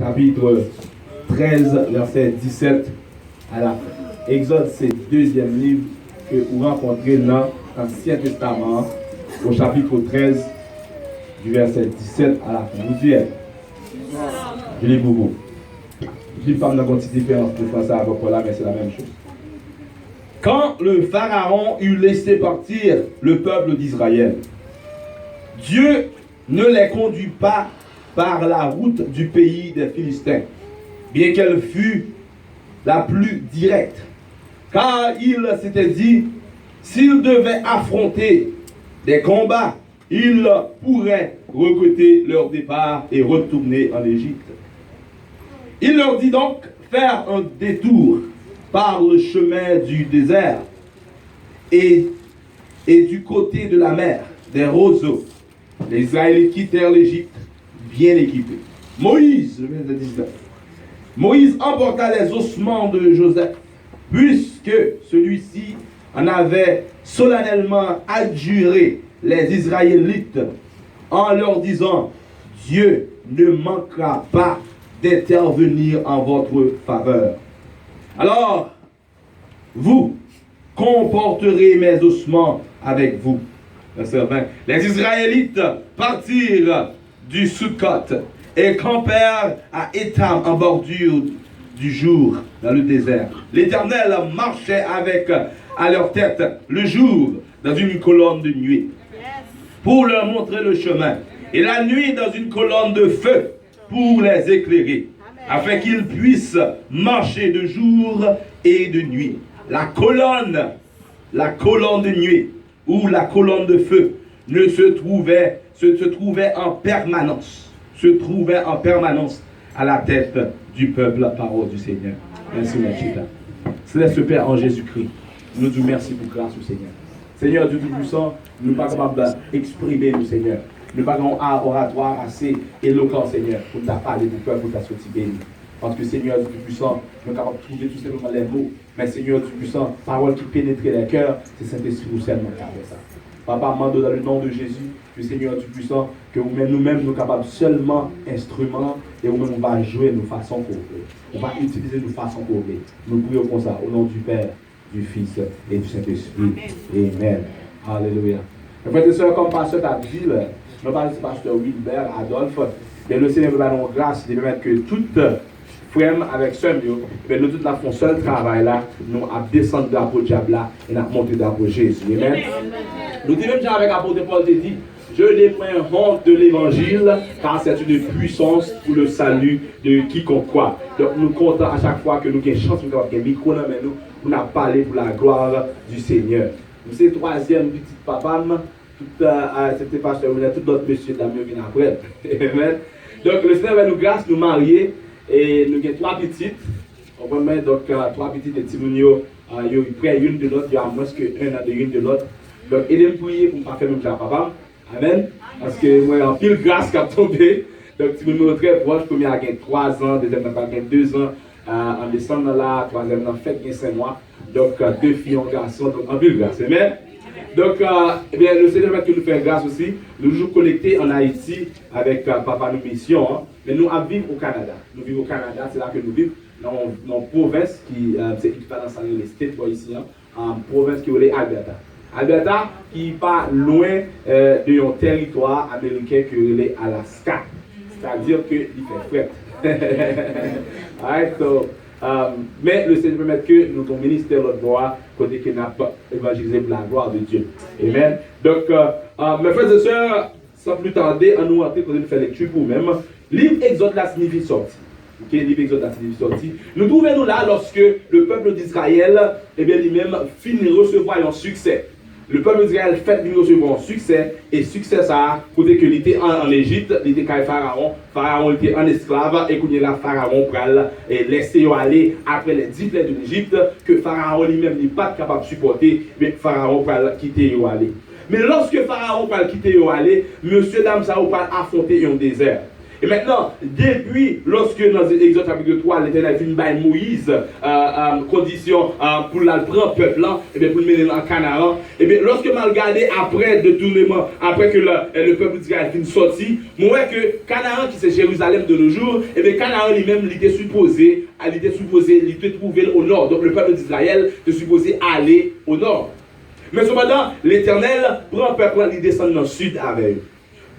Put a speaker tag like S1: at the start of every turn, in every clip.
S1: chapitre 13, verset 17 à la fin. Exode, c'est le deuxième livre que vous rencontrez dans l'Ancien Testament, au chapitre 13, du verset 17 à la fin. Vous y êtes? Je lis pour vous. Je lis pas une petite différence de français à votre là, mais c'est la même chose. Quand le Pharaon eut laissé partir le peuple d'Israël, Dieu ne les conduit pas par la route du pays des Philistins, bien qu'elle fût la plus directe. Car il s'était dit, s'il devait affronter des combats, ils pourraient regretter leur départ et retourner en Égypte. Il leur dit donc faire un détour par le chemin du désert et du côté de la mer, des roseaux. Les Israélites quittèrent l'Égypte bien équipés. Moïse, le verset 19. Moïse emporta les ossements de Joseph, puisque celui-ci en avait solennellement adjuré les Israélites en leur disant, Dieu ne manquera pas d'intervenir en votre faveur. Alors, vous comporterez mes ossements avec vous. Verset 20. Les Israélites partirent du Sukkot et campèrent à Étam en bordure du jour dans le désert. L'Éternel marchait avec à leur tête le jour dans une colonne de nuée pour leur montrer le chemin, et la nuit dans une colonne de feu pour les éclairer, afin qu'ils puissent marcher de jour et de nuit. La colonne de nuée ou la colonne de feu se trouvait en permanence, à la tête du peuple, parole du Seigneur. Merci, Machita. Céleste Père en Jésus-Christ, nous disons merci pour grâce au Seigneur. Seigneur Dieu Tout-Puissant, nous ne sommes pas capables d'exprimer nous, Seigneur. Nous n'avons pas un oratoire assez éloquent, Seigneur, pour t'a parler du peuple, pour t'a sorti béni. Parce que Seigneur Dieu Tout-Puissant, nous sommes capables de trouver tout simplement les mots. Mais Seigneur Dieu Tout-Puissant, parole qui pénètre les cœurs, c'est Saint-Esprit ou seulement qui a fait ça. Papa, mando dans le nom de Jésus, le Seigneur Tout-Puissant, que nous-mêmes, nous sommes capables seulement instruments, et nous-mêmes, on va jouer de façon qu'on veut. On va utiliser de façon qu'on veut. Nous prions comme ça, au nom du Père, du Fils et du Saint-Esprit. Amen. Alléluia. Mes frères et sœurs, comme pasteur t'a dit, nous parlons de pasteur Wilbert, Adolphe, et le Seigneur nous donne grâce de permettre que toute frère avec sœur, nous tous font seul travail là, nous à descendre de la peau diable là et nous monter de la peau Jésus. Amen. Nous disons même avec l'apôtre Paul te dit, je n'ai point honte de l'évangile, car c'est une puissance pour le salut de quiconque croit. Donc nous comptons à chaque fois que nous avons une chance, nous avons un micro dans nous, pour nous parler pour la gloire du Seigneur. C'est le troisième petit papa, c'était pasteur, tout d'autres messieurs d'amis viennent après. Amen. Donc le Seigneur va nous grâce, nous marier, et nous avons trois petites. On va mettre donc trois petites et Timounio, ils prennent une de l'autre, il y a moins qu'un an de l'une de l'autre. Donc aidez-moi à prier pour ne pas faire même chose papa. Amen. Parce que moi, en pile grâce qui a tombé. Donc Timounio très proche, premier a gagné 3 ans, deuxième a gagné 2 ans. En décembre là, troisième a fait 5 mois. Donc 2 filles, un garçon, donc en pile grâce. Amen. Donc, eh bien, le Seigneur va nous faire grâce aussi. Nous toujours connectés en Haïti avec Papa nous mission. Hein, mais nous vivons au Canada. Nous vivons au Canada, c'est là que nous vivons. Dans une province qui c'est équivalent dans les States ici, hein, en province qui est Alberta. Alberta qui n'est pas loin de un territoire américain qui est Alaska. C'est-à-dire qu'il fait fret. Alright, so, mais le Seigneur permet que nous avons ministère de gloire côté que nous avons évangélisé pour la gloire de Dieu. Amen. Donc, mes frères et sœurs, sans plus tarder, à nous entrer pour nous faire lecture pour vous-même. Livre Exode là signifie sorti. Ok, livre Exode là signifie sorti. Nous trouvons-nous là lorsque le peuple d'Israël, eh bien, lui-même finit de recevoir un succès. Le peuple d'Israël fait venir recevoir un succès, et succès ça, côté que il était en Égypte, il était quand Pharaon était en esclave, et qu'on est là, Pharaon pral et laisser aller après les 10 plaies de l'Égypte, que Pharaon lui-même n'est pas capable de supporter, mais Pharaon pral quitter et aller. Mais lorsque Pharaon pral quitter et aller, monsieur dame ça va affronter un désert. Et maintenant, depuis lorsque dans Exode chapitre 3, l'Éternel finit par Moïse condition pour la prendre peuple là, et bien pour le mener en Canaan, et bien lorsque m'a regardé après détournement, après que le peuple d'Israël finit sorti, moi vois que Canaan qui c'est Jérusalem de nos jours, et bien Canaan lui-même il était supposé trouver au nord. Donc le peuple d'Israël était supposé aller au nord. Mais cependant, l'Éternel prend le peuple, il descend dans le sud avec eux.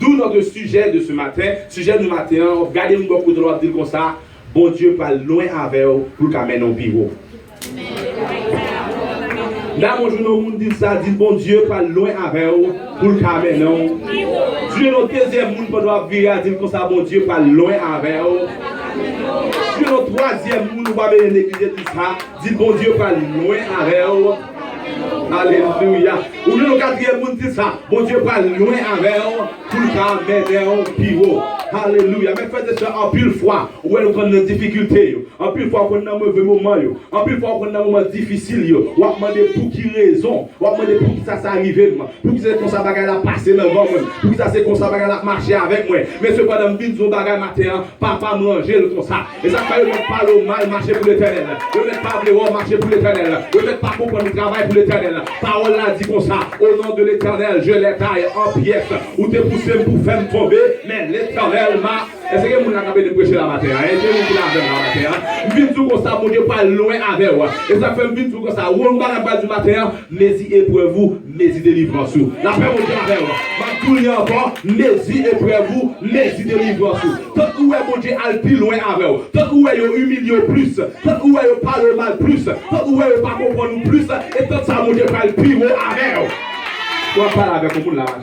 S1: D'où notre sujet de ce matin. Sujet du matin, regardez-nous beaucoup de l'ordre dire comme ça. Bon Dieu parle loin avec vous pour qu'on mène au bureau. Là, mon jour, nous dit ça, dit bon Dieu parle loin avec vous pour qu'on mène au bureau. Dieu, notre deuxième monde, pour nous virer, dire comme ça, bon Dieu parle loin avec vous. Dieu, notre troisième monde, nous va bien négliger tout ça, dit bon Dieu parle loin avec vous. Alléluia. Ou le quatrième monde dit ça. Bon Dieu parle loin avec eux pour qu'on mène au bureau. Alléluia. Mais faites ça en pile fois. Où nous prenons des difficultés. En pile fois qu'on a un mauvais moment. En pile fois qu'on a un moment difficile. On va demander pour qui raison. On va demander pour qui ça s'est arrivé. Pour qui c'est comme ça bagarre la passer devant moi. Pour qui ça c'est comme ça bagarre la marcher avec moi. Mais cependant, je dis bagarre matin. Papa manger comme ça. Et ça fait ne pas le mal marcher pour l'éternel. Ne mettre pas le marcher pour l'éternel. Ne mettre pas comprendre le travail pour l'éternel. Parole là dit comme ça, au nom de l'éternel, je les taille en pièces, ou te poussé pour faire me tomber, mais l'éternel m'a. Est-ce que vous avez de prêcher la matin? Est-ce que vous avez la matin? Je viens tout comme ça, mon Dieu, pas loin avec vous. Et ça fait un tout comme ça, où on va la base du matin, mais y épreuve-vous, mais y délivrance. La paix, mon Dieu, avec vous. Ma tout encore, mais y épreuve-vous, mais y délivrance. Tant que vous êtes, mon Dieu, al plus loin avec vous. Tant que vous êtes humilié plus. Tant que vous êtes parlé mal plus. Tant que vous êtes pas comprendre plus. Et tant que ça, mon Dieu, pas le plus haut avec vous. On va parler avec vous la matin.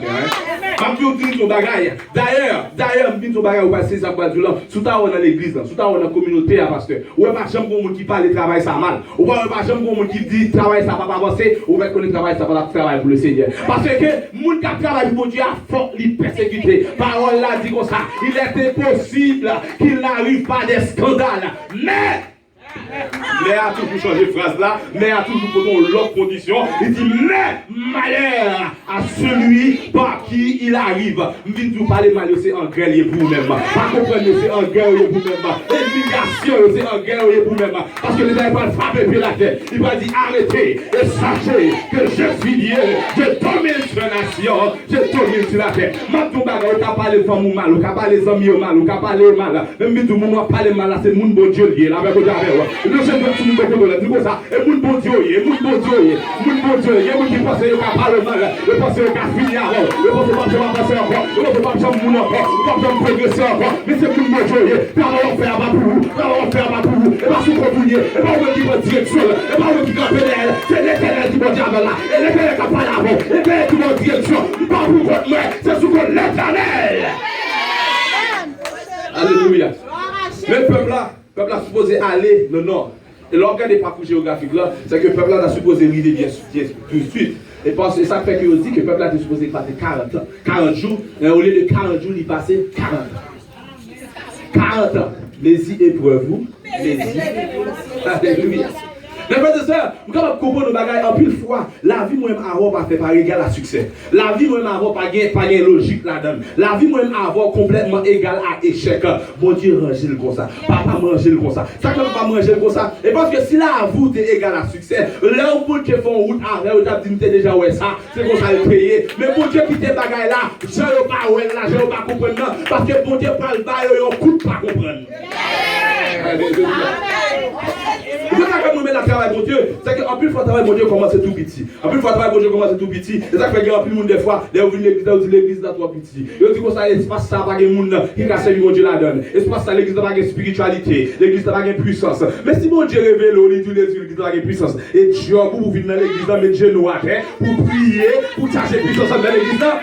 S1: Je vais dire bagaille. D'ailleurs, je vais dire bagaille, vous passez ça pour dire sous ta dans l'église, sous ta dans la communauté, pasteur. Ou pas jamais pour qui parle travail ça mal. Ou pas jamais pour qui dit travail ça va pas avancer, ou pas connaître travail ça va pas travailler pour le Seigneur. Parce que moun qui travaille pour Dieu a fort les persécuter. Parole là dit comme ça, il est impossible qu'il n'arrive pas des scandales. Mais a toujours changé de phrase là, mais a toujours posé l'autre condition. Il dit, mais malheur à celui par qui il arrive. Je viens de vous parler malheur, c'est en guerre pour vous-même. Pas comprendre, c'est en guerre pour vous-même. Éducation, c'est en guerre pour vous-même. Parce que les gens vont frapper sur la tête. Il va dire, arrêtez et sachez que je suis Dieu. Je domine sur la nation, je domine sur la terre. Maintenant, on va parler de femmes mal, on va parler des amis mal, on va parler mal. Même si on va parler mal, c'est le monde bon Dieu lié. Là, avec le chef de tout le monde dit comme ça, et mon bon Dieu, mon bon Dieu, mon bon Dieu, il y a mon qui pense qu'il va parler mal, il pense qu'il va finir avant, il pense qu'il va passer encore, il pense qu'il va passer encore, il pense qu'il va progresser encore, mais c'est mon bon Dieu, car on va faire ma pour vous, car on va faire ma pour vous, et pas sous continuer, et pas on qui va direction, et pas on qui va pédale, c'est l'éternel qui va dire là, et l'éternel qui va parler avant, et l'éternel qui va direction, pas vous contre moi, c'est sous l'éternel. Alléluia. Mais le peuple là supposé aller dans le nord. Et l'organe des parcours géographiques là, c'est que le peuple là a supposé arriver bien tout de suite. Et parce que ça fait que aussi que le peuple là est supposé passer 40 jours. Et au lieu de 40 jours, il passait 40 ans. 40 ans. Les épreuves-vous. Alléluia. Mais frères et sœurs, vous pouvez comprendre nos bagages en pile fois. La vie moi-même avant pas fait par égal à succès. La vie moi-même avant pas gain logique là-dedans. La vie moi-même avant complètement égal à échec. Bon Dieu ranger le comme ça. Papa manger le comme ça. Ça ne peut pas manger le comme ça. Et parce que si la vous est égal à succès, là où Dieu fait route avec vous avez dit déjà ouais ça, c'est comme ça le payer. Mais bon Dieu qui te bagages là, je ne pas ouais là, je ne pas comprendre parce que bon Dieu parle pas et coup de pas comprendre. Vous savez la travail pour Dieu, c'est qu'en plus, il faut travailler pour Dieu commence tout petit. En plus, il faut travailler pour Dieu commence tout petit. Et ça fait qu'il y a plus de monde des fois, dès que vous venez l'église là trop petit. Et dit que ça, l'espace ça, pas de monde qui a servi mon Dieu la donne. L'espace ça, l'église n'a pas de spiritualité, l'église n'a pas de puissance. Mais si mon Dieu révèle, on dit l'église n'a pas de puissance. Et Dieu, vous venez dans l'église, mettre genoux à terre, pour prier, pour chercher puissance dans l'église là.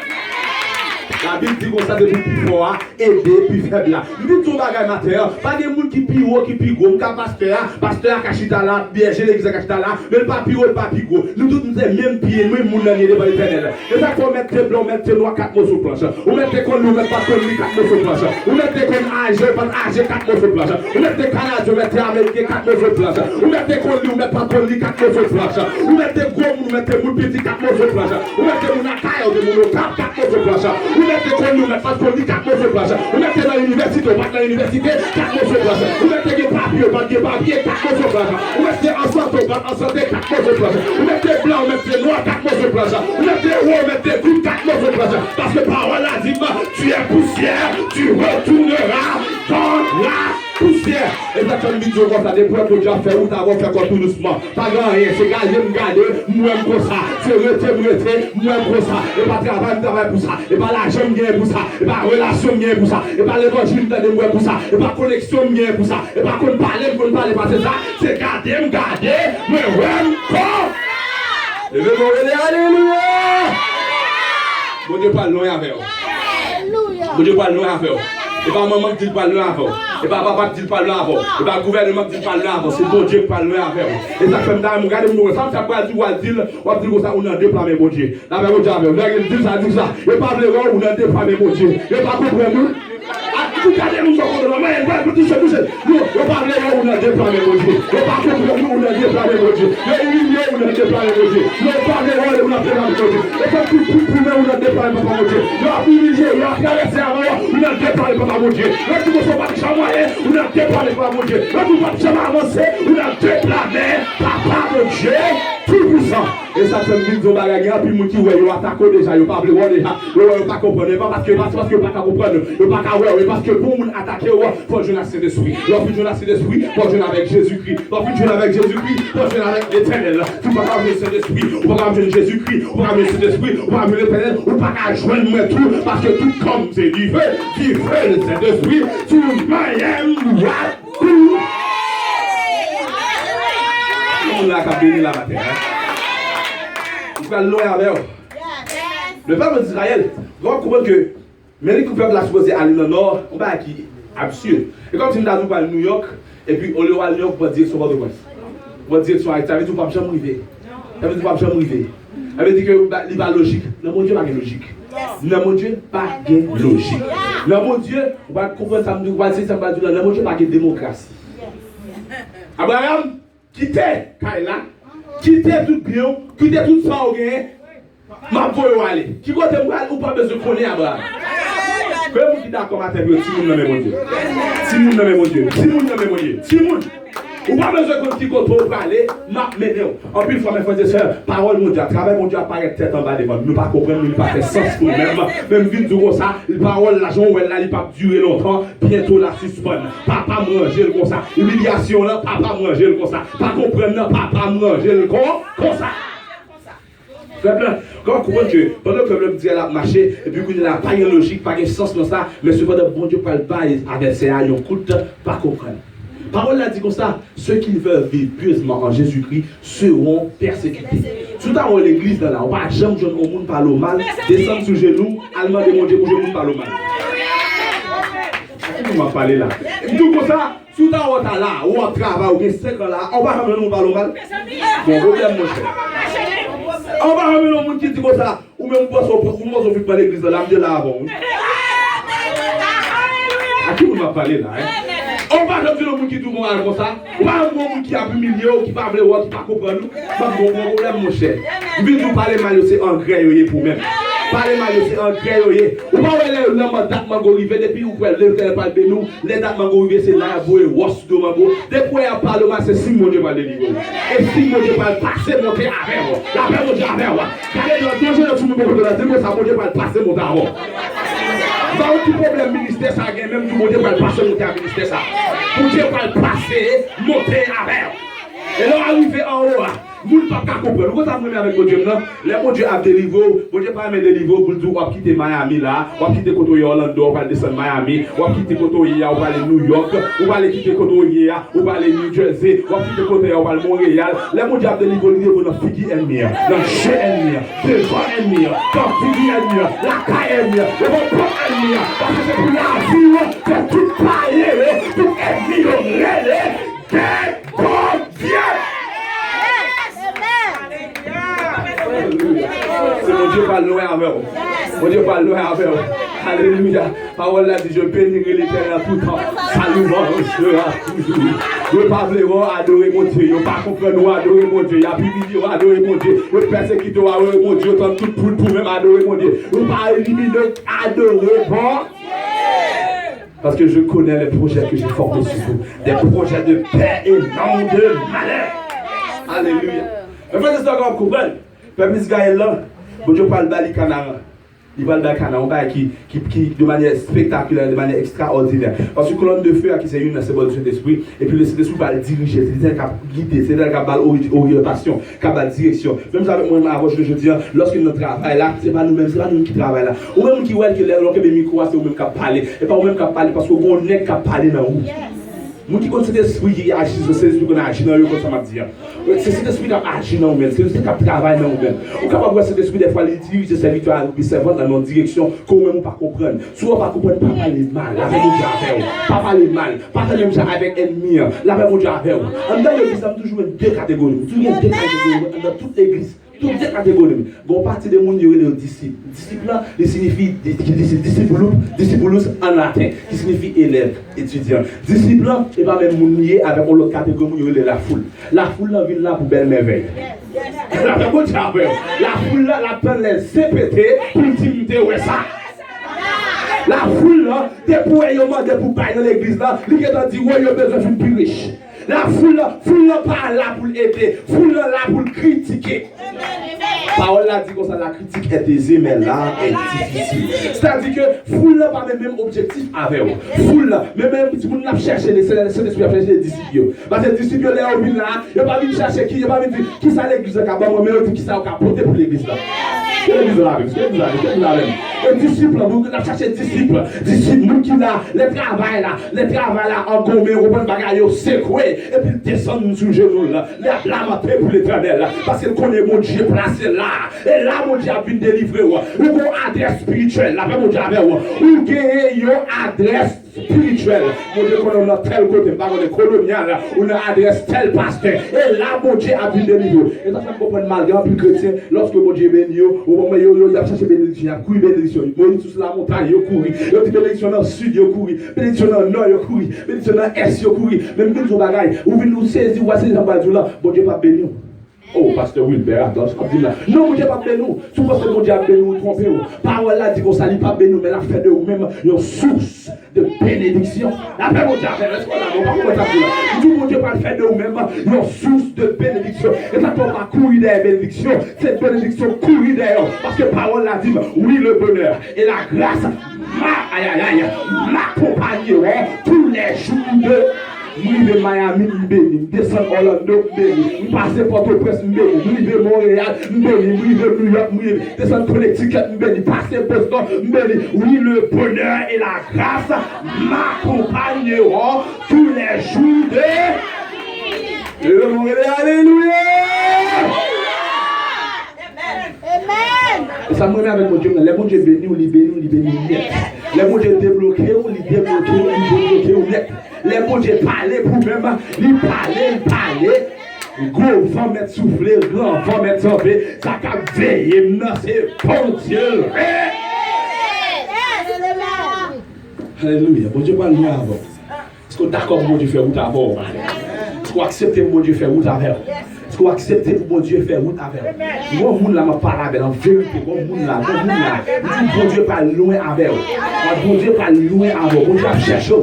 S1: La Bible dit qu'on ça depuis plus fort, aider, plus faible là. Nous tout bagage matin, pas de monde qui plus haut, qui plus gros, pasteur Kachita là, berger l'église Kachita là, mais le pas plus haut, le pas plus gros. Nous tous nous sommes même pieds, nous nous sommes devant l'éternel. Et ça qu'on mette tes blancs, mettre tes noirs, 4 mots sur planche. Ou mettez qu'on nous mette pas qu'on lui 4 mots sur planche. Ou mettez qu'on âge, pas âge 4 mots sur planche. Ou mettez Canada, mettez Américain 4 mots sur planche. Ou mettez qu'on lui mette pas qu'on lui 4 mots sur planche. Ou mettez gros, ou mettez mon petit 4 mots sur planche. Ou mettez mon attaque de mon 4 mots sur planche. Ou mettez qu'on lui mette pas qu'on lui 4 mots sur planche. Ou mettez dans l'université, pas dans l'université 4 mots sur planche. Ou mettez des papiers, pas des papiers 4 mots sur planche. Ou mettez en santé, pas en santé 4 mots sur planche. Ou mettez blanc, mettez noir 4 mots sur planche. Ou mettez haut, mettez tout 4 mots sur planche. Parce que parole a dit, tu es poussière, tu retourneras dans la poussière. Et ça comme vidéo comme ça, des points que tu as fait, ou tu as fait comme tout doucement. Pas grand rien, c'est garder, moi comme ça. C'est rester, moi comme ça. Et pas travail pour ça. Et pas l'argent bien pour ça. Et pas relation bien pour ça. Et pas l'évangile de moi pour ça. Et pas connexion bien pour ça. Et pas qu'on parle, pas c'est ça. C'est garder, moi encore. Et le mot alléluia. Bon Dieu parle loin avec vous. Bon Dieu parle loin avec vous. Et pas maman qui dit parle loin avec vous. Et pas papa qui dit parle loin avec vous. Et pas gouvernement qui dit parle loin avec vous. C'est bon Dieu qui parle loin avec vous. Et ça fait me regarder mon ça pas dit ou dire comme ça on a déployé bon Dieu. Là avec bon Dieu avec vous. Dit ça. Et pas le on a déployé bon Dieu. Et pas comprendre. Vous regardez nous sur le moment, il va toucher. Nous on parle là on a déployé mon Dieu. Et pas comprendre on a déployé mon Dieu. Et on a déployé mon Dieu. Nous parle là on a déployé mon Dieu. Et pas tout on a déployé mon Dieu. Nous a humilié, on a caressé avant, on a déployé mon Dieu. Là tu ne peux pas chamoyer, on a déployé mon Dieu. Là tu ne peux pas jamais avancer, on a déployé papa mon Dieu tout puissant. Et ça fait une vidéo bagarre puis mon qui ouais yo attaqué déjà, yo pas voir déjà, yo pas comprendre pas parce que pas comprendre, yo pas ouais parce que pour moun attaquer faut jouer dans l'esprit. Lorsque jouer dans l'esprit, faut jouer avec Jésus-Christ. Lorsque jouer avec Jésus-Christ, faut jouer avec l'Éternel. Tu pas jouer dans l'esprit, ou pas jouer Jésus-Christ, ou pas jouer dans l'esprit, ou pas jouer l'Éternel, ou pas joindre moi tout parce que tout comme c'est du feu le Saint-Esprit, tu m'aimes tout. On a qu'à bénir la matin. Il faut loin avec eux. Le peuple d'Israël, vous comprenez que mais les peuple a supposé aller dans le nord, on va qui absurde. Et comme si nous avons parlé de New York, et puis on le voit à New York pour dire sur votre place. Pour dire sur Haïti, ça veut dire pas jamais arriver. Ça veut dire pas jamais arriver. Ça veut dire que il va logique. Non, mon Dieu, pas de logique. Non, mon Dieu, pas de logique. Non, mon Dieu, on va comprendre ça, on va dire ça, non, mon Dieu, pas de démocratie. Abraham, quittez Kaila, quittez tout bien, quittez tout ça au gain. Ma voix aller. Qui côté ou pas besoin de connaître Abraham. Que vous qui d'accord avec moi, si vous n'aimez mon Dieu. Si vous n'aimez mon Dieu. Si vous n'aimez mon Dieu. Si vous ou pas besoin de petit côté pour parler, m'a mené. En plus, frères et frères et sœurs, parole mon Dieu, travail mon Dieu apparaît tête en bas devant nous. Pas comprendre, nous pas faire sens pour nous même. Même vite comme ça, la parole l'argent où elle là, il pas durer longtemps, bientôt la suspendre. Papa manger comme ça. Humiliation là, papa manger comme ça. Pas comprendre, papa manger comme ça. Quand on comprend que pendant que l'homme dit elle a marché, et puis qu'il n'a pas de logique, pas de sens dans ça, mais cependant, bon Dieu parle pas avec ses aïeux, écoute, pas comprendre. Parole a dit comme ça, ceux qui veulent vivre pieusement en Jésus-Christ seront persécutés. Tout à l'heure, l'église là, on va jamais jeune au monde parler au mal, descendre sur genoux, allemand de mon Dieu pour que le monde parle au mal. Qui m'a parlé là? Tout comme ça, tout à l'heure là, ou on travaille, ou bien 5 ans là, on va jamais nous parler au mal. Bon, problème mon cher. On va ramener un monde qui dit comme ça, ou même boire son propre, ou moi je vais pas l'église de l'âme de là avant. À qui vous m'a parlé là? On va ramener un monde qui dit comme ça, ou pas un monde qui a humilié, ou qui va parler, ou qui va comprendre nous. Pas mon problème mon cher. Vous voulez nous parler mal, c'est en gré pour même. Parler mal, c'est en gré. Ou pas les dates mango arrivé depuis ou quoi, les parle de nous, les dates mango arrivé c'est là, vous wash de mango. Depuis à parlement, c'est si mon Dieu va délivrer. Et si mon Dieu va passer monter avec vous. La paix mon Dieu avec vous. Car les deux jours, tout le monde va dire, ça mon Dieu va passer monter avec vous. Pas un petit problème ministère, ça gagne même tout mon Dieu va passer monter avec ministère ça. Mon Dieu va passer monter avec vous. Et là, arrivé en haut, vous ne pouvez pas comprendre. Vous avez avec mon Dieu, non? Les mon Dieu a délivré, mon Dieu pas délivré pour dire, on va quitter Miami là, on va quitter Kotoye Orlando, on va descendre Miami, on va quitter Kotoye, on va aller New York, on va aller quitter Kotoye, on va aller New Jersey, on va quitter Kotoye, on va aller Montréal. Les mon Dieu a délivré pour notre fille ennemi, notre chien ennemi, devant ennemi, notre fille ennemi, la caille ennemi, le bon ennemi, parce que c'est pour la vie, c'est tout paillé, tout ennemi. Alléluia. Parole là dit, je bénirai l'Éternel tout le temps. Salut, sera toujours. Je ne pas adorer mon Dieu. Je ne pas comprendre adorer mon Dieu. Il y a plus de adorer mon Dieu. Je ne persécuter adorer mon Dieu. Tant tout pour même adorer mon Dieu. Je ne pas éliminer adorer mon parce que je connais les projets que j'ai formés sur vous. Des projets de paix et non de malheur. Alléluia. Mais frère, c'est encore comprendre. Père Misgaël là, bon Dieu parle d'Ali Canara. Il parle d'Ali Canara qui de manière spectaculaire, de manière extraordinaire. Parce que colonne de feu qui c'est une, c'est bon Dieu d'esprit. Et puis le Saint-Esprit va le diriger, c'est elle qui a guidé, c'est elle qui a orientation, qui a direction. Même avec moi, avant je dis, lorsque nous travaillons là, c'est pas nous-mêmes, c'est pas nous qui travaillons là. Ou même qui voit que les micros, c'est nous-mêmes qui parlons. Et pas nous-mêmes qui parlons parce qu'on est qui parle dans nous. Nous qui connaissons l'esprit qui agit, c'est l'esprit qui agit dans nous, comme ça m'a dit. C'est cet esprit qui agit dans nous, c'est l'esprit qui travaille dans nous. On est capable de voir cet esprit, des fois, il dirige ses serviteurs et servants dans notre direction, qu'on ne peut pas comprendre. Soit pas comprendre, pas parler mal, avec mon Dieu avec vous. Pas parler mal, pas parler même avec l'ennemi, avec mon Dieu avec vous. En dans l'église, nous avons toujours deux catégories. Toujours deux catégories dans toute l'église. Toutes les catégories. Bon, partie des monde, il y a les disciples. Disciple, il signifie discipulus en latin, qui signifie élève, étudiant. Disciple, et pas même lié avec l'autre catégorie, il y a la foule. La foule, là, vient là pour belle merveille. La foule, là, la peine les CPT pour intimité, ouais, ça. La foule, là, des pour ayant des pour bailler dans l'église, là, il a dit, ouais, il a besoin d'une plus riche. La foule pas là pour aider, foule là pour critiquer. Parole là dit comme ça, la critique est aisée, mais là est difficile. C'est-à-dire que foule là pas le même objectif avec vous. Foule là, mais même si vous n'avez cherché les Saint-Esprit à chercher les disciples. Parce que les disciples là, ils n'ont pas venir chercher qui, ils n'ont pas venir qui ça l'église là, mais ils disent qui ça a porté pour l'église là. Qu'est-ce que vous avez? Les disciples, vous n'avez cherché disciples, nous qui là, les travail là, en gommé, on prend bagaille au secoué, et puis descendre sur le genou là, les lamenter pour l'éternel là, parce qu'il connaît mon Dieu placé là, et là mon Dieu a vu délivrer, ou une adresse spirituelle, là, mon Dieu avec vous, ou une adresse spirituelle, mon Dieu qu'on a tel côté, par contre colonial, on a adresse tel pasteur, et là mon Dieu a vu délivrer, et ça fait comprendre malgré un plus chrétien, lorsque mon Dieu bénit, au moment où il a cherché bénédiction, il a couru bénédiction, il est sur la montagne, il a couru, il a dit bénédiction dans le sud, il a couru, bénédiction dans le nord, il a couru, bénédiction dans l'est, il a couru, même nous, nos bagailles, ou venez nous saisir, ou c'est les là, bon Dieu pas béni. Oh, pasteur Wilbert, attends, je dis là. Non, mon Dieu pas béni. Souvent, c'est mon Dieu a béni, trompé. Parole là dit qu'on s'allie pas béni, mais la fait de vous-même une source de bénédiction. La paix, mon Dieu, est-ce qu'on a, on va pas tout mon Dieu pas fait de vous-même une source de bénédiction. Et ça ne peut pas courir des bénédictions. Cette bénédiction courir d'ailleurs. Parce que parole là dit, oui, le bonheur et la grâce m'accompagneront tous les jours de. Nous de Miami, nous descendons Orlando, nous passons Port-au-Prince, nous de Montréal, nous de New York, nous descendons Connecticut, nous passons Boston, oui, le bonheur et la grâce m'accompagneront tous les jours de Alléluia. Amen. Et ça me remet avec mon Dieu, les bons Dieu bénis ou les bénis, les bons Dieu débloqués ou les débloqués ou net. Les bons Dieu parler pour même, ils parler. Gros vent mettre souffler, grand vent mettre tomber, ça va veiller, non, c'est bon Dieu. Alléluia. Bon Dieu parle nous avant. Est-ce qu'on est d'accord pour mon Dieu faire route avant? Est-ce qu'on accepte pour mon Dieu faire route avant? Est-ce qu'on accepte pour mon Dieu faire route avec? Moi, mon là m'a parlé avec en vérité. Mon là, bon Dieu pas loin avec. Bon Dieu pas loin avec. Bon Dieu a cherché,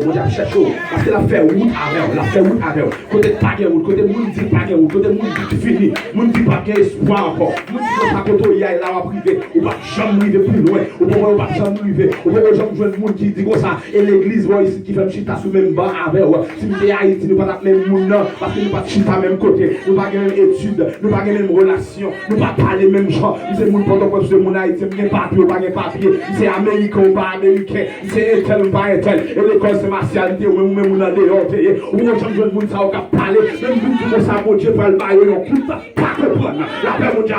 S1: parce qu'il a fait route avec. La fait route avec. Côté pas de route, côté moun dit pas de route, côté moun dit fini, moun dit pas de espoir encore. Moun dit pas côté il y a là va privé, ou pas jamais arriver plus loin, ou pas jamais arriver, ou pas jamais joindre moun qui dit comme ça. Et l'église voit ici qui fait chita sous même banc avec. Si nous sommes Haïti, nous pas même moun parce que nous pas chita même côté, nous pas études, nous pas les mêmes relations, nous pas parler même gens. C'est mon pendant que mon Haïti, pas papier, pas papier, c'est américain ou pas américain, c'est tel ou pas tel. Et l'école c'est martialité, ou même on a dehors, ou on change de monde ça au parler, même tout ça mon Dieu parle bailler, on coûte pas comprendre. La paix mon Dieu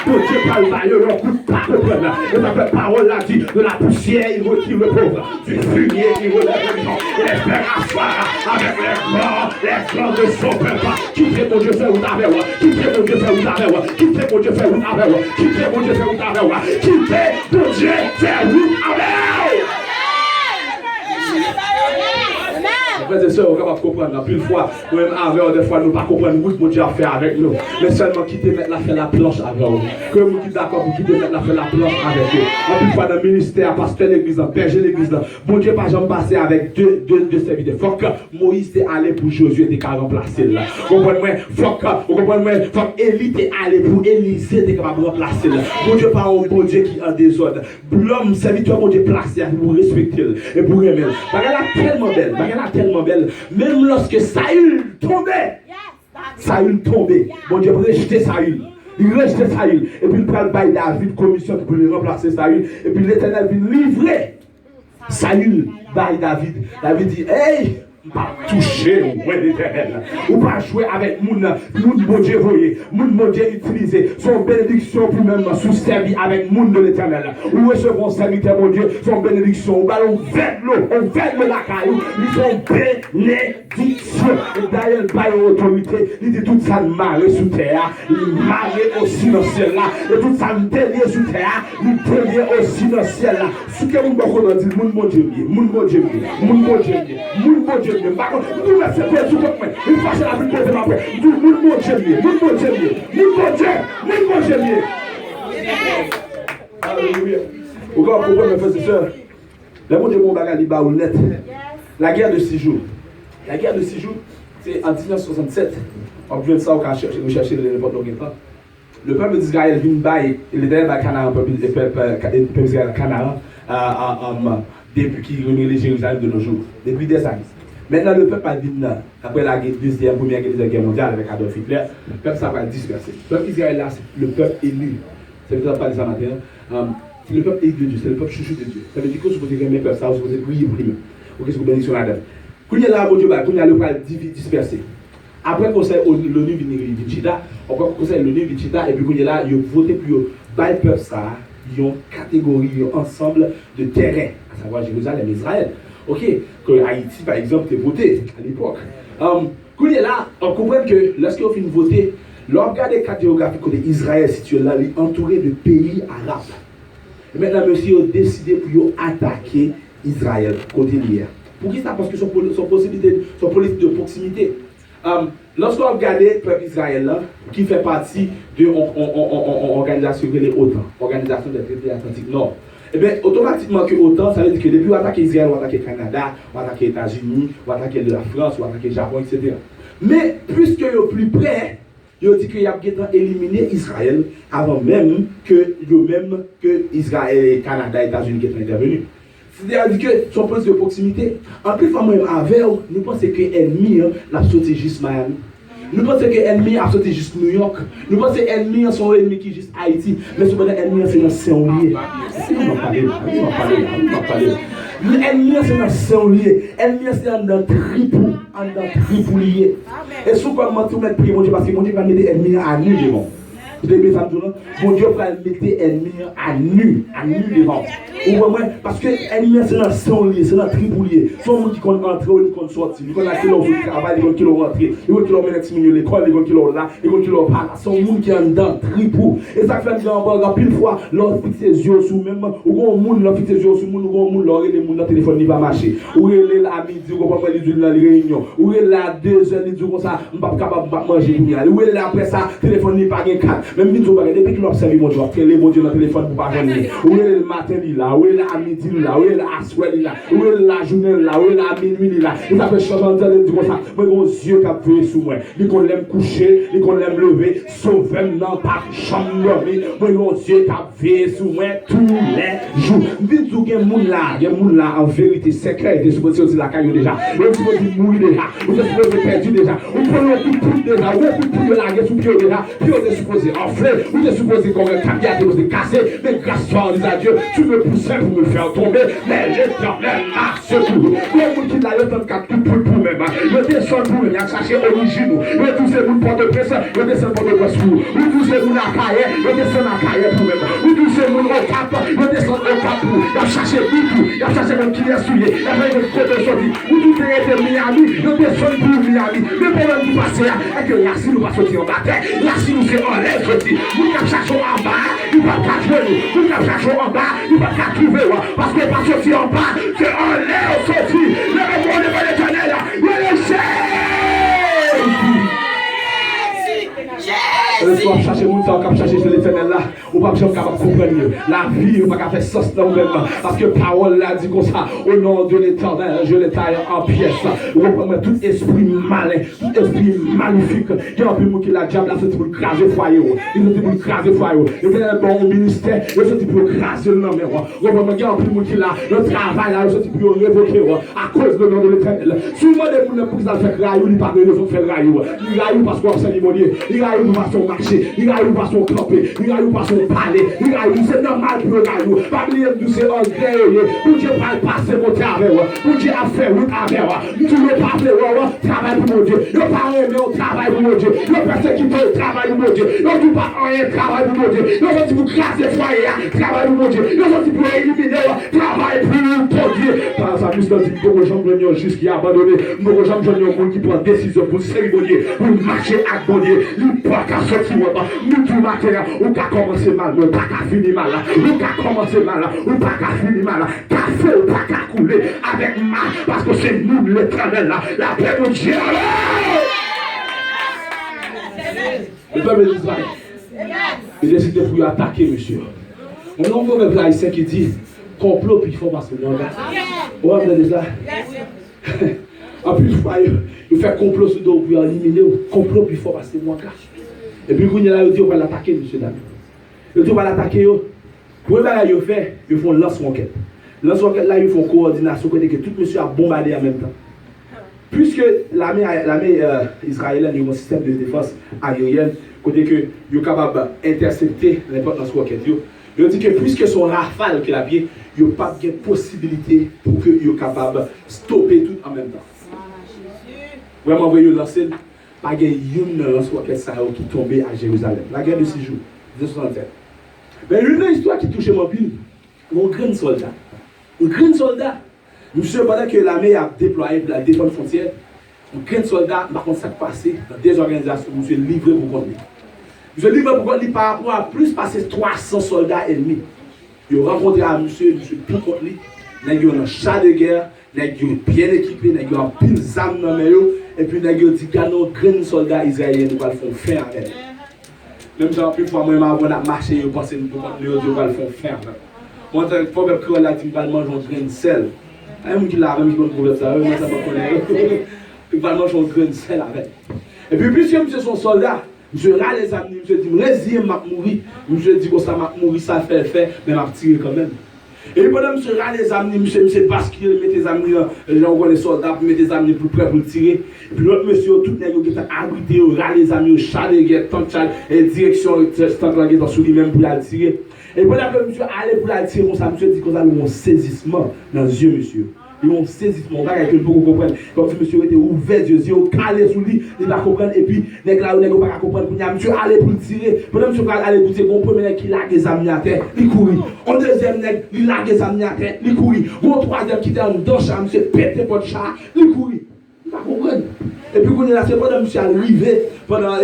S1: mon Dieu parle bailler, on coûte pas comprendre. Et la parole là dit de la poussière il retire le pauvre, du fumier il relève les gens, et les faire asseoir avec les grands de son peuple. Qui fait mon Dieu faire ou t'avais qui fait mon Dieu faire ou t'avais qui fait mon Dieu faire ou t'avais qui fait mon Dieu faire ou t'avais qui fait mon Dieu faire ou t'avais. Frères et sœurs, on est capable de comprendre. Plus de fois, nous-mêmes, avec des fois, nous ne pas comprendre ce que mon Dieu a fait avec nous. Mais seulement quitter mettre la faire la planche avec nous. Que vous êtes d'accord pour quitter mettre la faire la planche avec eux. En plus de fois, dans le ministère, pasteur l'église, berger l'église, mon Dieu, pas jamais passé avec deux serviteurs. Faut que Moïse est allé pour Josué, t'es qu'à remplacer là. Vous comprenez? Faut que Élie est allé pour Élisée, t'es capable de remplacer là. Mon Dieu, pas un bon Dieu qui est en désordre. L'homme, serviteur, mon Dieu, placé pour respecter et pour aimer. Bagarre tellement belle. Même lorsque Saül tombait, mon Dieu rejetait Saül. Il rejetait Saül. Et puis il prend le bail David, commission pour lui remplacer Saül. Et puis l'Éternel vient livrer Saül, bail David. David dit, hey! Pas toucher au moins l'Éternel. Ou pas jouer avec mon bon Dieu voyé, mon Dieu utilisé, son bénédiction pour même sous servir avec mon de l'Éternel. Ou recevons serviteur mon Dieu, son bénédiction. Ou ballon vers l'eau, on vers la caillou, ils sont bénédiction. Et d'ailleurs, par l'autorité, il dit tout ça marre sous terre, il marre aussi dans le ciel là. Et tout ça délié sous terre, il délié aussi dans le ciel là. Ce que vous me dites, mon Dieu, mon Dieu, mon Dieu, mon Dieu. Par contre, nous mettons ces pieds sous votre main. Il faut que la vie pose ma paix. Nous, mon Dieu, mon Dieu. Alléluia. Vous comprenez, mes frères et sœurs? Le monde de mon bagage est bas ou net. La guerre de 6 jours. La guerre de 6 jours, c'est en 1967. On peut ça, on va chercher n'importe quel temps. Le peuple d'Israël vient bailler, il était dans Canaan, le peuple d'Israël Canaan, depuis qu'il remet les Jérusalem de nos jours, depuis des années. Maintenant, le peuple a dit, après la deuxième, première guerre mondiale avec Adolf Hitler, le peuple ça va disperser. Le peuple d'Israël là, c'est le peuple élu. C'est le peuple ça matin. C'est le peuple élu de Dieu, c'est le peuple chouchou de Dieu. Ça veut dire que vous supposez aimer le peuple, ça vous supposez prier pour lui. Ok, c'est une bénédiction là-dedans. Quand il y a là, mon Dieu, quand il y a le peuple dispersé. Après le conseil l'ONU vient Chita, après le conseil l'ONU vient Chita, et puis quand il y a là, ils ont voté pour le peuple ça, ils ont catégorie, ils ont ensemble de terrain, à savoir Jérusalem et Israël. Ok, que Haïti par exemple était voté à l'époque. Quand il est là, on comprend que lorsqu'on finit de voter, l'on regarde les cartes géographiques de Israël situé là, il est entouré de pays arabes. Et maintenant, monsieur a décidé pour attaquer Israël côté l'hier. Pour qui ça? Parce que son politique de proximité. Lorsqu'on regarde le peuple Israël là, qui fait partie de l'organisation de l'OTAN, Organisation des traités atlantiques Nord. Eh bien, automatiquement que autant, ça veut dire que depuis on attaque Israël, on attaque le Canada, on attaque les États-Unis, on attaque la France, on attaque le Japon, etc. Mais puisque ils sont plus près, ils ont dit qu'il y a éliminé Israël avant même que Israël, et Canada et États-Unis qui sont intervenus. C'est-à-dire que son poste de proximité, en plus, moi-même avec nous pensons que l'ennemi l'a sauté juste Miami. Nous pensons que l'ennemi a sauté juste New York. Nous pensons que l'ennemi son ennemi qui est juste Haïti. Mais cependant, l'ennemi c'est dans Saint-Olier. On va parler. L'ennemi c'est dans Saint-Olier. L'ennemi c'est dans Tripoulier. Et sous comment tout mettre prier, mon Dieu, parce que mon Dieu va mettre l'ennemi à nu devant. Vous avez ça, mon Dieu va mettre l'ennemi à nu devant. Parce que l'ennemi c'est dans Saint-Olier, c'est dans Tripoulier. Son monde qui compte entrer ou qui compte sortir, il compte acheter leur travail, il compte qui leur rentrer, il compte qui leur mettre à l'école, il compte qui leur là, il compte qui leur parle. Son monde qui est dans Tripou. Et ça fait dire en bas, pile fois, l'on fixe ses yeux sous même, ou un monde, l'on fixe ses yeux sous monde, ou un monde, l'on les monde dans téléphone, il va marcher. Ou il est là à midi, ou pas il dans la réunion. Ou il est là à 2 heures, il dit comme ça, je ne suis pas capable de manger pour rien. Ou il est là après ça, téléphone, il pas gain 4. Même vite, depuis qu'il observe mon Dieu, qu'il est mon Dieu dans le téléphone pour pas venir. Où est le matin là, où est là à midi là, où est là à soir là, où est la journée là, où est là à minuit là. Il s'appelle changeant de dire comme ça. Moi mon Dieu qui a veillé sur moi. Il qu'on l'aime coucher, il qu'on l'aime lever, sauver dans ta chambre. Moi mon Dieu qui a veillé sur moi tous les jours. Vite tout gain moun là en vérité secret, il est supposé aussi la caillou déjà. Il est supposé mourir déjà. Il est supposé perdu déjà. On prend un coup de poule déjà, on coup de poule la guerre sous pied déjà. Puis on est supposé enfler. Vous êtes supposé qu'on ait cabillaté, vous êtes cassé, mais grâce à Dieu, à Dieu, tu me poussais pour me faire tomber, mais l'Éternel a secouru. Comme qui l'a eu dans le cas tout pour même, je descends pour il a cherché origine, je tous ces gens porte de presse, je descends pour de presse pour vous, tous ces gens à Caille, je descends à Caille pour même, vous tous ces gens au cap, je descends au cap pour, il a cherché tout, il a cherché même qui est souillé, il a fait une côte de sortie, vous tous ces gens de Miami, je descends pour Miami, le problème du passé, est que là, si nous va sortir en bataille, là, si nous c'est en l'air sortir. Nous ne cherchons en bas, nous ne pouvons pas jouer. Nous ne cherchons en bas, nous ne pouvons pas trouver. Parce que pas sortir en bas, c'est en l'air sorti. Le répond de l'Éternel, Le soir, chercher mon temps, comme chercher l'éternel là, on va pas capable comprendre la vie, on va pas faire sens dans le même. Parce que parole là dit comme ça, au nom de l'éternel, je les taille en pièces. On reprend tout esprit malin, tout esprit maléfique. Il y a un peu qui la diable là, c'est pour craser le foyer. Il est pour craser le foyer. Il y a un bon ministère, c'est pour craser le nom. On reprend, il y a un peu qui là, le travail là, c'est pour révoquer à cause du nom de l'éternel. Souvent, les gens qui ont fait raillou, ils parlent de raison de faire raillou. Ils raillent parce qu'on s'est limonnier. Ils raillent parce qu'on marcher, il a eu pas son camper, il a eu pas son palais, il a eu, c'est normal pour le gaillou. Pas oublier de c'est en guerre, pour Dieu pas passer mon travail, pour Dieu a fait route avec moi. Tu ne pas faire travail pour mon Dieu, il ne pas aimer au travail pour mon Dieu, il ne pas s'équiper au travail pour mon Dieu, il ne pas rien travail pour mon Dieu, il ne pas pour classer foyer, travail pour mon Dieu, il ne pas pour éliminer travail pour Dieu. Par ça, juste dit, beaucoup de gens viennent jusqu'à abandonner, beaucoup de gens viennent qui prennent décision pour cérémonier, pour marcher à bon Dieu, il ne pas qu'à sortir, nous tout matin, ou qu'à commencer mal, ou pas qu'à finir mal, ou qu'à commencer mal, ou pas qu'à finir mal, café ou pas qu'à couler avec mal, parce que c'est nous l'éternel, la paix de Dieu. Le peuple d'Israël, il décide pour lui attaquer, monsieur. On envoie un peuple haïtien qui dit complot, puis il faut passer le nom. Vous avez entendu ça? En plus, il fait complot sur dos pour éliminer, complot, puis il faut passer le nom. Et puis, quand il y a dit, on va l'attaquer, monsieur Dami. Il dit, on va l'attaquer. Pour eux, ils fait, ils font lance-roquette. Lance-roquette, là, ils font coordination, côté que tout monsieur a bombardé en même temps. Puisque l'armée israélienne a un système de défense aérienne, côté que ils sont capables d'intercepter n'importe lance-roquette. Ils dit que puisque son rafale qu'il a pied, il n'y a pas de possibilité pour qu'ils soient capables de stopper tout en même temps. Vraiment, vous voyez, lancer. Pas de une lance-roquette qui tombait à Jérusalem. La guerre de 6 jours, 267. Mais une histoire qui touchait mon pile, un grand soldat. Un grand soldat. Monsieur, pendant que l'armée a déployé pour la défense frontière, un grand soldat, par contre, ça passé dans des organisations, monsieur livré pour contre lui. Monsieur livré pour contre lui par rapport à plus passer 300 soldats ennemis. Il a rencontré à monsieur tout contre lui. Il a un char de guerre, il a bien équipé, il a un pile d'armes dans les mains. Et puis, il a dit qu'il y a un grand soldat israélien qui va le faire avec. Même si, plus fois, moi, avant de marcher, je pense que nous va le faire. Moi, le problème que là, tu vas manger un grain de sel. Il y a un qui l'a même qui problème ça, moi, ça va connaître. Il va manger un grain de sel avec. Et puis, puisque monsieur son soldat, je râle les amis, je dis, résilier m'a mourir. Je dis que ça m'a mourir, ça fait, mais m'a tiré quand même. Et pendant que je râle les amis, monsieur bascule, met tes amis, j'envoie les soldats pour mettre tes amis pour prêt pour le tirer. Et puis l'autre monsieur, tout le monde qui est abrité, râle les amis, char de guerre, tant de direction, tant de guerre sur lui-même pour la tirer. Et pendant que monsieur allait pour la tirer, monsieur dit que ça a un saisissement dans les yeux, monsieur. Ils ont saisi mon gars que le beaucoup comprendre. Comme si monsieur était ouvert, Dieu, calé sous lui, il va comprendre. Et puis, les gars, ils ne vont pas comprendre. Monsieur allait pour le tirer. Pendant monsieur allait pour tirer, on premier qui l'a des amis à terre, il courit. Un deuxième nègre, il l'a des amis à terre, il courit. Un troisième qui était dans le chat, monsieur pète votre chat, il courit. Il va comprendre. Et puis, quand il a pendant monsieur arrivé, pendant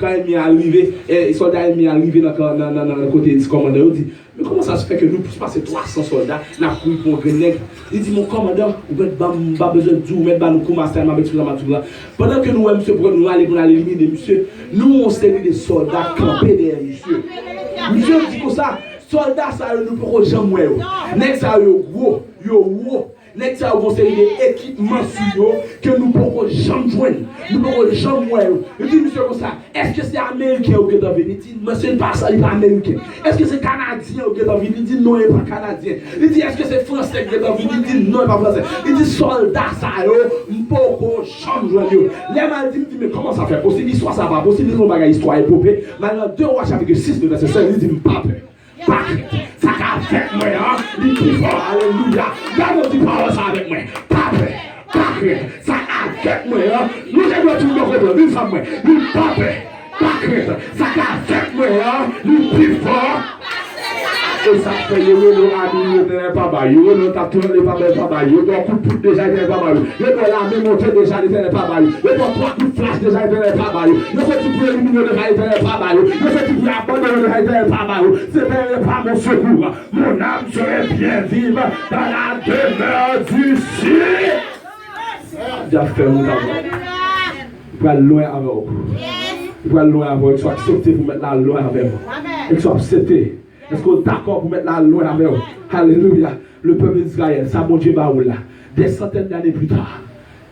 S1: quand il est arrivé, les soldats sont arrivés dans le côté du commandant, il dit, mais comment ça se fait que nous puissions passer 300 soldats, la couille pour un nègre? Il dit, mon commandant, vous n'avez pas besoin de tout, mettre nous commencer à mettre sur la mature. Pendant que nous, monsieur, pour nous aller éliminer, monsieur, nous, on s'est des soldats campés derrière, monsieur. Monsieur dit comme ça, soldats, ça, nous ne pouvons jamais. Nègre, ça, yo gros. Nèg ça vont série d'équipements sur eux que nous ne pouvons jamais joindre. Nous ne pouvons jamais voir. Je dis monsieur comme ça, est-ce que c'est américain ou bien il dit monsieur pas ça, il est américain. Est-ce que c'est canadien ou bien il dit non, il n'est pas canadien. Il dit est-ce que c'est français ou bien il dit non, il n'est pas français. Il dit soldat ça yo, ne pouvons jamais joindre. Les mal dit mais comment ça fait possible histoire ça va possible nous bagaille histoire épopée. Maintenant 2 rois chapitre 6 de verset 5 il dit pas peur. Ça a fait moi, il dit fort, alléluia. Garde dit parole ça avec moi. Pas prêt. Ça a fait moi, nous devons tout le monde dire ça moi. Il pas prêt. Ça a fait moi, il dit fort. Et ça fait que nous habillons les papa, nous tapons les papa, nous avons coup de poutre déjà les papa, nous avons la même montée déjà les papa, nous avons 3 coups de flash déjà les papa, nous avons tout pour éliminer les papa, nous avons tout pour abandonner les papa, c'est pas mon secours, mon âme serait bien vive dans la demeure du ciel. déjà fait nous d'abord. Il va loin avec vous. Il va loin avec vous. Il soit accepté pour mettre la loin avec vous. Il soit accepté. Est-ce qu'on est d'accord pour mettre la loin avec vous? Alléluia. Le peuple d'Israël, ça mon Dieu va là. Des centaines d'années plus tard,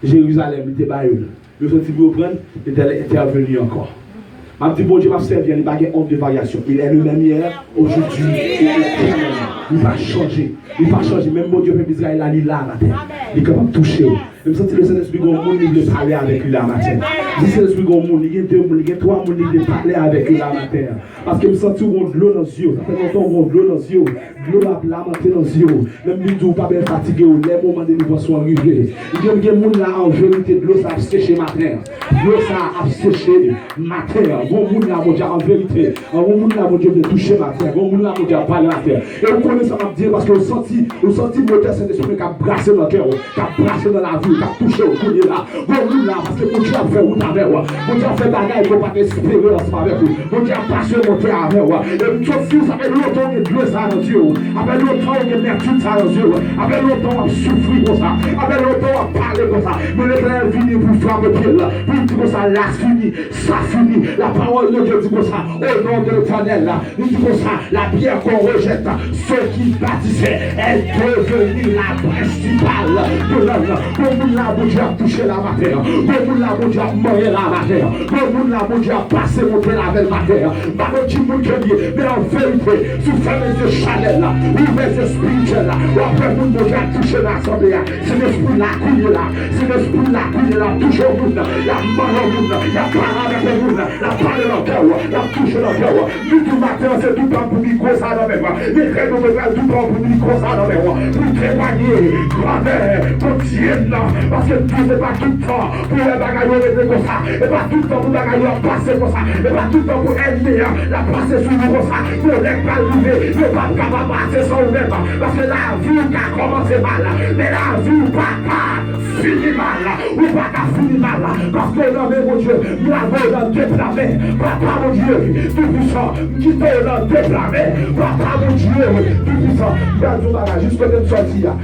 S1: Jérusalem était baïoul. Le senti vous prendre, il était intervenu encore. Je dis, bon Dieu va servir, il n'y a pas honte de variation. Il est le même hier, aujourd'hui, et éternellement. Il va changer. Il va changer. Même mon Dieu, peuple d'Israël, il est là, la terre. Il est capable de toucher. Je me sens que le Saint-Esprit, il veut parler avec lui la matin. Le Saint-Esprit, il y a 2 personnes, il y a 3 personnes qui veulent parler avec lui la matin. Parce que je me sens que on a de l'eau dans les yeux. Ça fait longtemps qu'on a de l'eau dans les yeux. De l'eau à lamenter dans les yeux. Même si vous ne pas bien fatigué, les moments de nous sont arrivés. Il y a des gens là en vérité, de l'eau ça a séché matin. L'eau ça a séché matin. Bon monde là, mon Dieu, en vérité. Bon monde là, mon Dieu, de toucher matin. Bon monde là, mon Dieu, à parler matin. Et vous connaissez ça, m'a dit, parce que vous sentez le Saint-Esprit qui a brassé dans le cœur, qui a brassé dans la vie, qui a touché au coude là. Bon monde là, parce que mon Dieu a fait route avec vous. Mon Dieu a fait bagaille, il ne faut pas espérer ensemble avec vous. Mon Dieu a passé mon cœur avec vous. Et vous aussi, ça fait longtemps que Dieu ça dans Dieu. Après longtemps que l'amertume ça dans Dieu. Après longtemps on souffrir comme ça. Après longtemps on parler comme ça. Mais l'Éternel vient pour frapper pied là. Pour dire comme ça, là fini, ça fini. La parole de Dieu dit comme ça. Au nom de l'Éternel là. Il dit comme ça, la pierre qu'on rejette, ceux qui bâtissaient, est devenue la principale de l'homme. Comme là, mon Dieu a touché la matière. Comme là, mon Dieu a mangé la matière. Comme là, mon Dieu a passé monter la belle matière. Par contre, mais en vérité, sous fermez de Chanel là, ouvrez de spirituel là, ou après mon Dieu a touché l'assemblée là, c'est l'esprit là, couille là, c'est l'esprit là, couille là, touche au monde, la main au monde, la parole avec le monde, la parole dans le cœur, la touche dans le cœur. Nous tout matin, c'est tout le temps pour micro ça dans mes mains. Les traits nous mettent tout le temps pour micro ça dans mes mains. Pour témoigner, grand-mère, pour Dieu là, parce que Dieu c'est pas tout le temps pour les bagailles rester comme ça, et pas tout le temps pour les bagailles passer comme ça, et pas tout le temps pour aider la passer sur nous comme ça, pour les pas lever, ne pas capable passer sans nous-mêmes, parce que la vie qui a commencé mal, mais la vie pas fini mal, ou pas fini mal, parce que non mais mon Dieu, nous avons dans déplacé, papa mon Dieu, tout puissant, qui t'est dans déplacé, papa mon Dieu, tout puissant, regarde tout bagage, jusqu'à notre sortie là,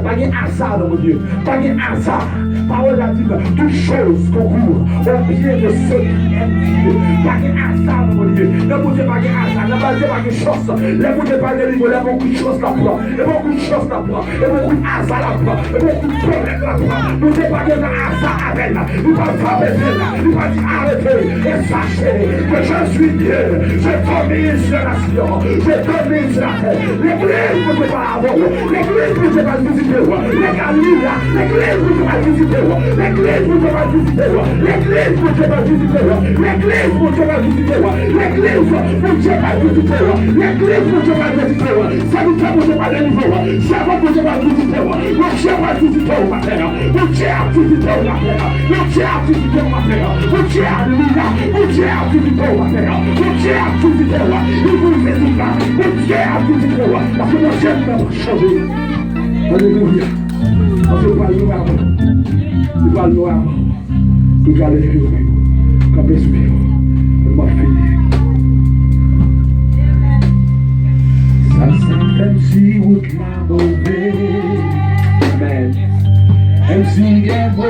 S1: pas de hasard mon Dieu, pas de hasard, parole a dit, toutes choses concourent au pied de ceux qui aiment Dieu, pas de hasard mon Dieu, ne vous dites pas de hasard, ne vous dites pas de chance, ne vous dites pas de niveau, il y a beaucoup de choses là pour, il y a beaucoup de choses là pour, il y a beaucoup de hasard là pour, il y a beaucoup de problèmes là pour, ne vous dites pas de hasard avec là, il va s'arrêter là, il va dire arrêtez et sachez que je suis Dieu, je domine sur la nation, je domine sur la terre, l'église ne peut pas avoir, l'église ne peut pas visiter, les Galiles, l'église ne peut pas visiter, l'église ne peut pas visiter, l'église ne peut pas visiter, l'église ne peut pas visiter, l'église ne peut pas visiter, l'église ne peut pas visiter, salutaire ne peut pas délivrer, servant ne peut pas visiter, le chien va visiter au matin, le chien a visité au matin, le chien a visité au matin, le chien a visité, le chien a visité au matin, le chien a visité, il vous visite là, le chien a visité, parce que le chien va changer. Alléluia. Parce que pas le noir, il va le noir, il va le vivre, comme esprit, il m'a fini. Ça s'appelle si vous m'a mauvais, amen. Même si il est beau.